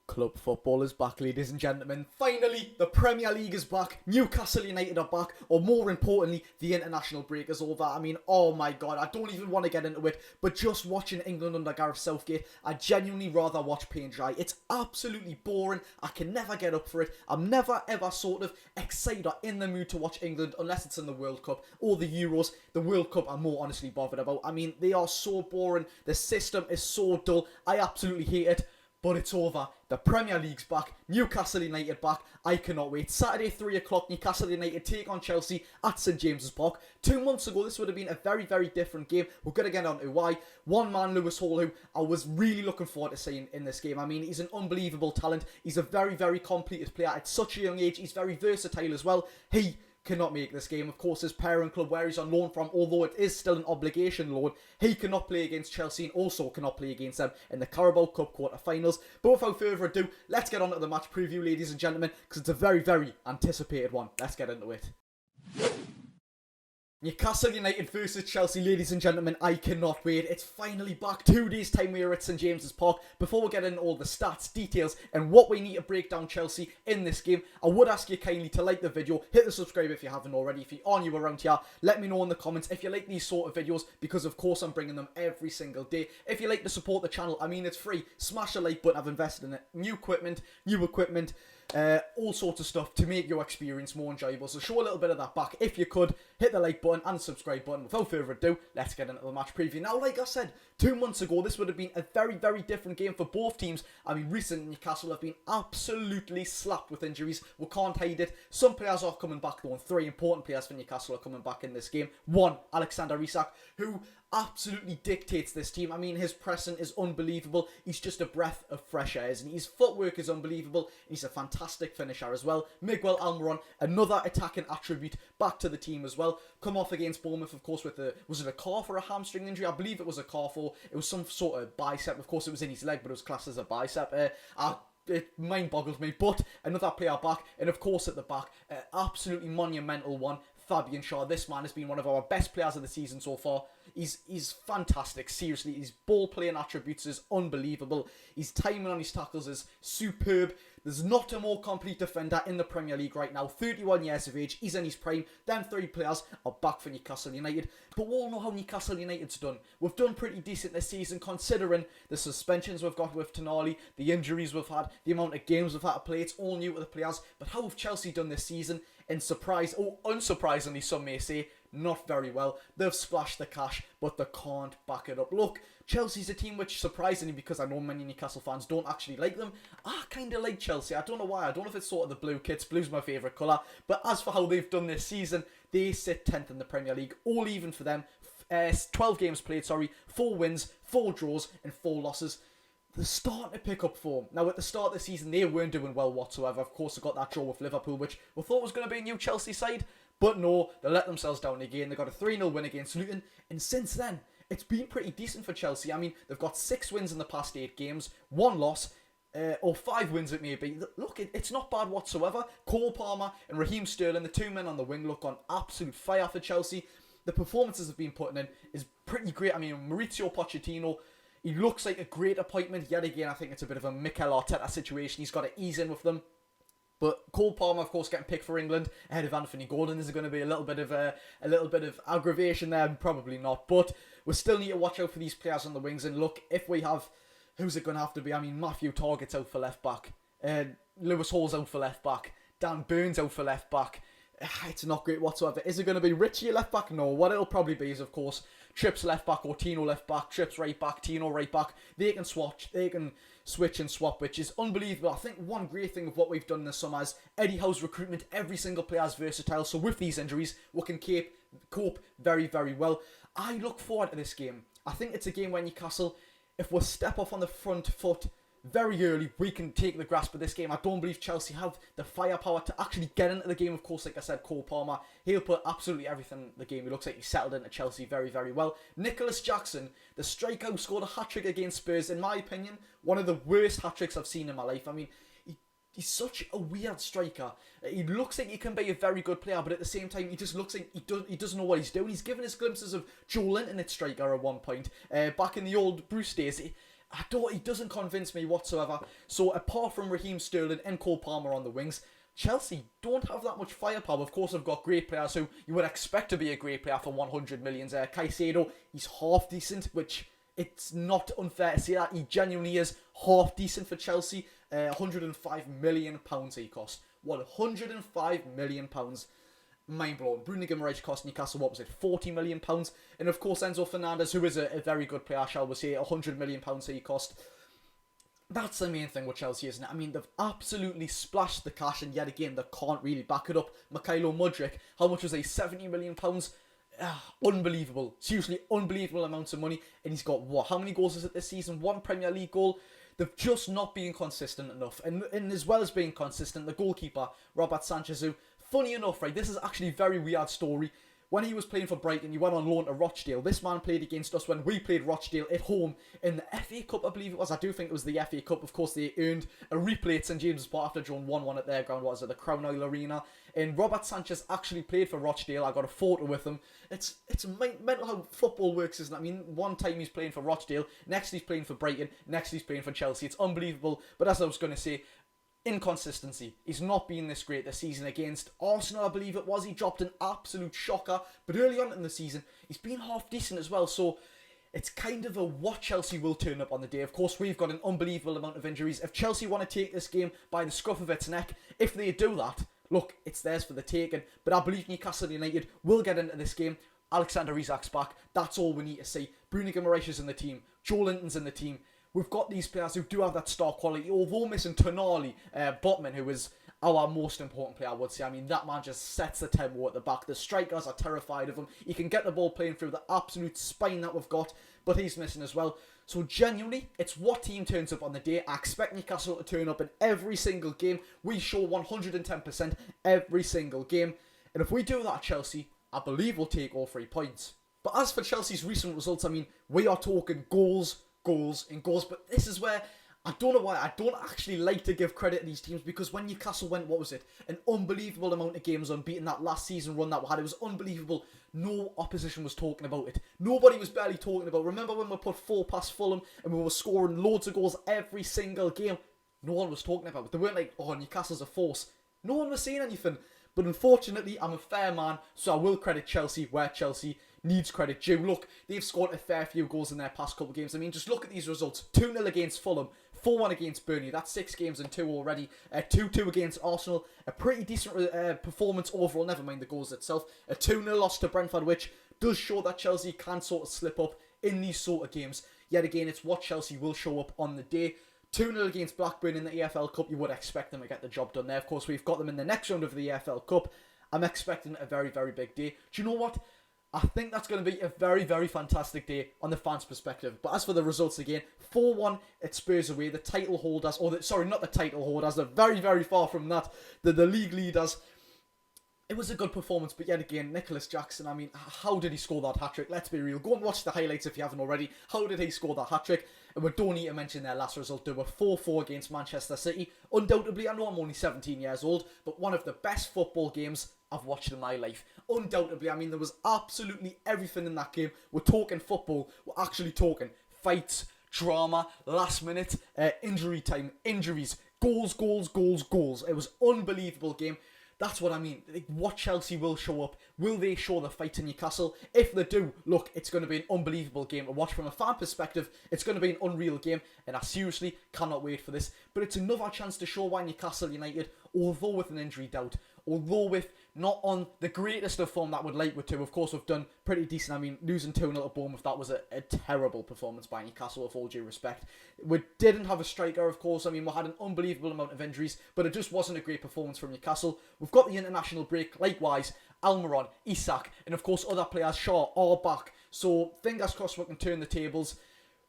Club football is back, ladies and gentlemen. Finally, the Premier League is back. Newcastle United are back. Or more importantly, the international break is over. I mean, oh my god, I don't even want to get into it. But just watching England under Gareth Southgate, I genuinely rather watch paint dry. It's absolutely boring. I can never get up for it. I'm never ever sort of excited or in the mood to watch England unless it's in the World Cup or the Euros. The World Cup I'm more honestly bothered about. I mean, they are so boring. The system is so dull. I absolutely hate it. But it's over. The Premier League's back. Newcastle United back. I cannot wait. Saturday, 3 o'clock, Newcastle United take on Chelsea at St James's Park. 2 months ago, this would have been a very, very different game. We're going to get on to why. One man, Lewis Hall, who I was really looking forward to seeing in this game. I mean, he's an unbelievable talent. He's a very, very completed player at such a young age. He's very versatile as well. He cannot make this game. Of course, his parent club where he's on loan from, although it is still an obligation loan, he cannot play against Chelsea and also cannot play against them in the Carabao Cup quarter-finals. But without further ado, let's get on to the match preview, ladies and gentlemen, because it's a very, very anticipated one. Let's get into it. Newcastle United versus Chelsea, ladies and gentlemen, I cannot wait. It's finally back. 2 days time we are at St James's Park. Before we get into all the stats, details, and what we need to break down Chelsea in this game, I would ask you kindly to like the video, hit the subscribe if you haven't already. If you are new around here, let me know in the comments if you like these sort of videos, because of course I'm bringing them every single day. If you like to support the channel, I mean, it's free. Smash the like button. I've invested in it. New equipment, all sorts of stuff to make your experience more enjoyable. So show a little bit of that back if you could. Hit the like button and subscribe button. Without further ado, let's get into the match preview. Now, like I said, 2 months ago, this would have been a very, very different game for both teams. I mean, recently Newcastle have been absolutely slapped with injuries. We can't hide it. Some players are coming back though, and 3 important players for Newcastle are coming back in this game. 1, Alexander Isak, who absolutely dictates this team. I mean, his pressing is unbelievable. He's just a breath of fresh air, isn't he? His footwork is unbelievable. He's a fantastic finisher as well. Miguel Almiron, another attacking attribute back to the team as well. Come off against Bournemouth, of course, with was it a calf or a hamstring injury? I believe it was a calf, or it was some sort of bicep. Of course, it was in his leg, but it was classed as a bicep. It mind boggles me, but another player back, and of course at the back, absolutely monumental one, Fabian Schär. This man has been one of our best players of the season so far. He's fantastic, seriously. His ball playing attributes is unbelievable. His timing on his tackles is superb. There's not a more complete defender in the Premier League right now. 31 years of age, he's in his prime. Them 3 players are back for Newcastle United. But we all know how Newcastle United's done. We've done pretty decent this season considering the suspensions we've got with Tonali, the injuries we've had, the amount of games we've had to play. It's all new to the players. But how have Chelsea done this season? Unsurprisingly, some may say, not very well. They've splashed the cash, but they can't back it up. Look, Chelsea's a team which, surprisingly, because I know many Newcastle fans don't actually like them, I kind of like Chelsea. I don't know why. I don't know if it's sort of the blue kits. Blue's my favourite colour. But as for how they've done this season, they sit 10th in the Premier League. All even for them. 12 games played, 4 wins, 4 draws, and 4 losses. They're starting to pick up form. Now, at the start of the season, they weren't doing well whatsoever. Of course, they got that draw with Liverpool, which we thought was going to be a new Chelsea side. But no, they let themselves down again. They got a 3-0 win against Luton. And since then, it's been pretty decent for Chelsea. I mean, they've got 6 wins in the past 8 games, 1 loss, or 5 wins it may be. Look, it's not bad whatsoever. Cole Palmer and Raheem Sterling, the 2 men on the wing, look on absolute fire for Chelsea. The performances they've been putting in is pretty great. I mean, Mauricio Pochettino, he looks like a great appointment. Yet again, I think it's a bit of a Mikel Arteta situation. He's got to ease in with them. But Cole Palmer, of course, getting picked for England ahead of Anthony Gordon. Is there going to be a little bit of aggravation there? Probably not. But we still need to watch out for these players on the wings. And look, if we have, who's it going to have to be? I mean, Matthew Targett's out for left back. Lewis Hall's out for left back. Dan Burns out for left back. It's not great whatsoever. Is it going to be Richie left back? No. What it'll probably be is, of course, Trips left back or Tino left back. Trips right back, Tino right back. They can switch and swap, which is unbelievable. I think one great thing of what we've done this summer is Eddie Howe's recruitment. Every single player is versatile. So with these injuries, we can cope very, very well. I look forward to this game. I think it's a game where Newcastle, if we step off on the front foot very early, we can take the grasp of this game. I don't believe Chelsea have the firepower to actually get into the game. Of course, like I said, Cole Palmer, he'll put absolutely everything in the game. He looks like he's settled into Chelsea very, very well. Nicholas Jackson, the striker who scored a hat-trick against Spurs, in my opinion, one of the worst hat-tricks I've seen in my life. I mean, he's such a weird striker. He looks like he can be a very good player, but at the same time, he just looks like he doesn't know what he's doing. He's given us glimpses of Joe Linton at striker at one point, back in the old Bruce days. He doesn't convince me whatsoever. So apart from Raheem Sterling and Cole Palmer on the wings, Chelsea don't have that much firepower. Of course, they've got great players who you would expect to be a great player for 100 million. Caicedo, he's half decent, which it's not unfair to say that. He genuinely is half decent for Chelsea. £105 million he cost. £105 million. Mind blown. Bruno Guimaraes cost Newcastle, what was it, £40 million? And of course, Enzo Fernandez, who is a very good player, shall we say, £100 million he cost. That's the main thing with Chelsea, isn't it? I mean, they've absolutely splashed the cash, and yet again, they can't really back it up. Mikhailo Mudryk, how much was he? £70 million? Unbelievable. Seriously, unbelievable amounts of money. And he's got, what, how many goals is it this season? 1 Premier League goal. They've just not been consistent enough. And as well as being consistent, the goalkeeper, Robert Sanchez, who, funny enough, right, this is actually a very weird story. When he was playing for Brighton, he went on loan to Rochdale. This man played against us when we played Rochdale at home in the FA Cup, I believe it was. I do think it was the FA Cup. Of course, they earned a replay at St James's Park after drawing 1-1 at their ground. What was it, the Crown Oil Arena? And Robert Sanchez actually played for Rochdale. I got a photo with him. It's mental how football works, isn't it? I mean, one time he's playing for Rochdale, next he's playing for Brighton, next he's playing for Chelsea. It's unbelievable. But as I was going to say, inconsistency. He's not been this great this season. Against Arsenal, I believe it was, he dropped an absolute shocker. But early on in the season, he's been half decent as well. So it's kind of a what Chelsea will turn up on the day. Of course, we've got an unbelievable amount of injuries. If Chelsea want to take this game by the scruff of its neck, if they do that, look, it's theirs for the taking. But I believe Newcastle United will get into this game. Alexander Isak's back. That's all we need to see. Bruno Guimaraes is in the team. Joe Linton's in the team. We've got these players who do have that star quality, although missing Tonali, Botman, who is our most important player, I would say. I mean, that man just sets the tempo at the back. The strikers are terrified of him. He can get the ball playing through the absolute spine that we've got, but he's missing as well. So genuinely, it's what team turns up on the day. I expect Newcastle to turn up in every single game. We show 110% every single game. And if we do that at Chelsea, I believe we'll take all 3 points. But as for Chelsea's recent results, I mean, we are talking goals, but this is where I don't know why I don't actually like to give credit to these teams, because when Newcastle went, what was it, an unbelievable amount of games unbeaten, that last season run that we had, it was unbelievable. No opposition was talking about it. Nobody was barely talking about it. Remember when we put 4 past Fulham and we were scoring loads of goals every single game? No one was talking about it. They weren't like, oh, Newcastle's a force. No one was saying anything. But unfortunately, I'm a fair man, so I will credit Chelsea where Chelsea needs credit due. Look, they've scored a fair few goals in their past couple of games. I mean, just look at these results. 2-0 against Fulham, 4-1 against Burnley. That's 6 games in 2 already. 2-2 against Arsenal. A pretty decent performance overall, never mind the goals itself. A 2-0 loss to Brentford, which does show that Chelsea can sort of slip up in these sort of games. Yet again, it's what Chelsea will show up on the day. 2-0 against Blackburn in the EFL Cup. You would expect them to get the job done there. Of course, we've got them in the next round of the EFL Cup. I'm expecting a very, very big day. Do you know what? I think that's going to be a very, very fantastic day on the fans' perspective. But as for the results again, 4-1 at Spurs away. The title holders, not the title holders, they're very, very far from that. The league leaders. It was a good performance, but yet again, Nicholas Jackson, I mean, how did he score that hat-trick? Let's be real. Go and watch the highlights if you haven't already. How did he score that hat-trick? And we don't need to mention their last result. They were 4-4 against Manchester City. Undoubtedly, I know I'm only 17 years old, but one of the best football games I've watched in my life. Undoubtedly, I mean, there was absolutely everything in that game. We're talking football. We're actually talking fights, drama, last minute, injury time, injuries, goals. It was an unbelievable game. That's what I mean. Like, what Chelsea will show up. Will they show the fight to Newcastle? If they do, look, it's going to be an unbelievable game to watch from a fan perspective. It's going to be an unreal game, and I seriously cannot wait for this. But it's another chance to show why Newcastle United, although with an injury doubt, although with not on the greatest of form that would like to, of course we've done pretty decent. I mean, losing 2-0 at Bournemouth, that was a terrible performance by Newcastle, with all due respect. We didn't have a striker, of course. I mean, we had an unbelievable amount of injuries, but it just wasn't a great performance from Newcastle. We've got the international break, likewise. Almiron, ISAK, and of course other players, Shaw, are back. So fingers crossed we can turn the tables.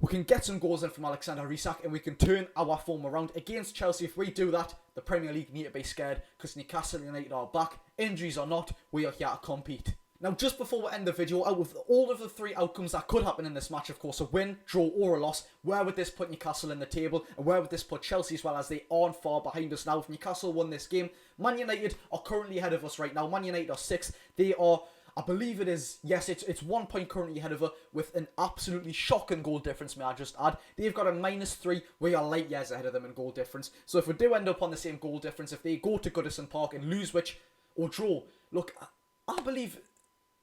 We can get some goals in from Alexander Isak, and we can turn our form around against Chelsea. If we do that, the Premier League need to be scared, because Newcastle United are back. Injuries or not, we are here to compete. Now, just before we end the video, out of all of the 3 outcomes that could happen in this match, of course, a win, draw or a loss, where would this put Newcastle in the table, and where would this put Chelsea as well, as they aren't far behind us now? If Newcastle won this game, Man United are currently ahead of us right now. Man United are 6th. They are, I believe it is, yes, it's 1 point currently ahead of her with an absolutely shocking goal difference, may I just add. They've got a -3, we are light years ahead of them in goal difference. So if we do end up on the same goal difference, if they go to Goodison Park and lose, or draw, look, I believe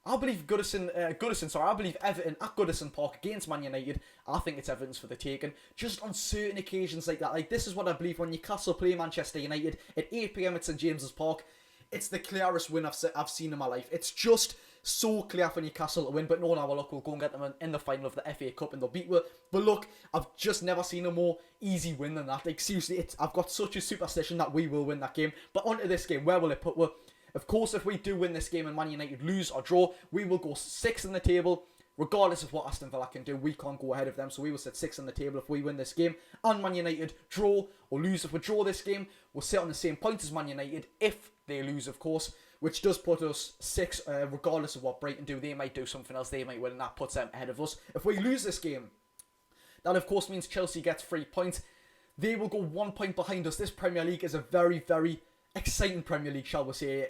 I believe I believe Everton at Goodison Park against Man United. I think it's Everton's for the taking. Just on certain occasions like that. Like, this is what I believe when Newcastle play Manchester United at 8 PM at St James's Park. It's the clearest win I've seen in my life. It's just so clear for Newcastle to win. But no, now look, we'll go and get them in the final of the FA Cup and they'll beat us. But look, I've just never seen a more easy win than that. Like, seriously, I've got such a superstition that we will win that game. But onto this game, where will it put us? Of course, if we do win this game and Man United lose or draw, we will go 6th in the table. Regardless of what Aston Villa can do, we can't go ahead of them. So we will sit 6th in the table if we win this game. And Man United draw or lose. If we draw this game, we'll sit on the same points as Man United if they lose, of course. Which does put us 6th, regardless of what Brighton do. They might do something else. They might win, and that puts them ahead of us. If we lose this game, that of course means Chelsea gets 3 points. They will go 1 point behind us. This Premier League is a very, very exciting Premier League, shall we say.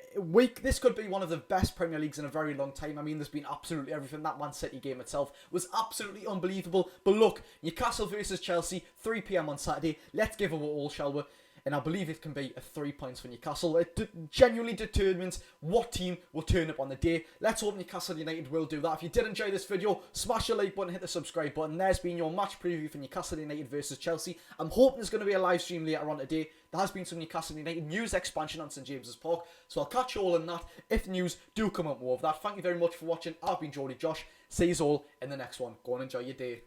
This could be one of the best Premier Leagues in a very long time. I mean, there's been absolutely everything. That Man City game itself was absolutely unbelievable. But look, Newcastle versus Chelsea, 3 PM on Saturday. Let's give it all, shall we? And I believe it can be a 3 points for Newcastle. It genuinely determines what team will turn up on the day. Let's hope Newcastle United will do that. If you did enjoy this video, smash the like button, hit the subscribe button. There's been your match preview for Newcastle United versus Chelsea. I'm hoping there's going to be a live stream later on today. There has been some Newcastle United news expansion on St James's Park, so I'll catch you all in that. If news do come up more of that. Thank you very much for watching. I've been Jody Josh. See you all in the next one. Go and enjoy your day.